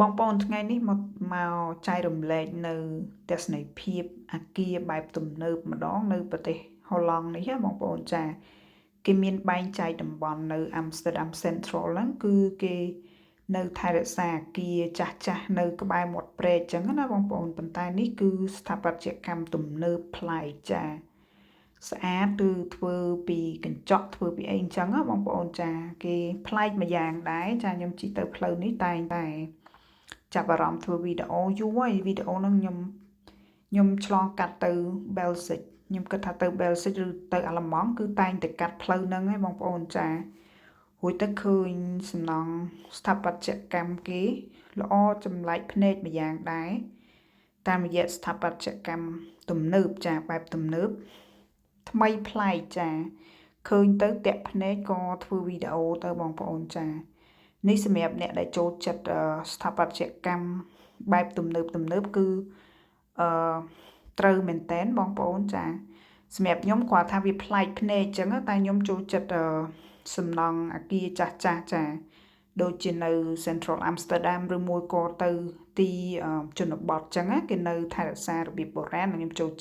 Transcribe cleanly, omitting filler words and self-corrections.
បងប្អូនថ្ងៃនេះមកចែករំលែកនៅទស្សនីយភាពអគារបែបទំនើបម្ដងនៅប្រទេសហូឡង់នេះបងប្អូនចាគេមានបែងចែកតំបន់នៅ Amsterdam Central ហ្នឹងគឺគេនៅថែរក្សាអគារចាស់ៗនៅក្បែរមាត់ព្រែកចឹងណាបងប្អូនប៉ុន្តែនេះគឺស្ថាបត្យកម្មទំនើបប្លែកចាស្អាតគឺធ្វើពីកញ្ចក់ធ្វើពីអីអញ្ចឹងណាបងប្អូនចាគេប្លែកម្យ៉ាងដែរចាខ្ញុំជិះទៅផ្លូវនេះតែងតែចាប់អារម្មណ៍ធ្វើវីដេអូយូរហើយវីដេអូហ្នឹងខ្ញុំឆ្លងកាត់ទៅ Belgium ខ្ញុំគិតថាទៅ Belgium ឬទៅអាល្លឺម៉ង់គឺតែងតែកាត់ផ្លូវហ្នឹងឯងបងប្អូនចារួចទៅឃើញសំណង់ស្ថាបត្យកម្មគេល្អចម្លែកភ្នែកម្យ៉ាងដែរតាមរយៈស្ថាបត្យកម្មទំនើបចាបែបទំនើបថ្មីប្លែកចាឃើញទៅតាក់ភ្នែកក៏ធ្វើវីដេអូទៅបងប្អូនចានេះសម្រាប់អ្នកដែលចូលចិត្តស្ថាបត្យកម្មបែបទំនើបគឺត្រូវមែនតែនបងប្អូនចាសម្រាប់ខ្ញុំគាត់ថាវាប្លែកភ្នែកអញ្ចឹងតែខ្ញុំចូលចិត្តសំណង់អគារចាស់ចាដូចជានៅ Central Amsterdam ឬមួយក៏ទៅទីជនបទអញ្ចឹងគេនៅថែរក្សារបៀបបុរាណខ្ញុំចូលចិត្ត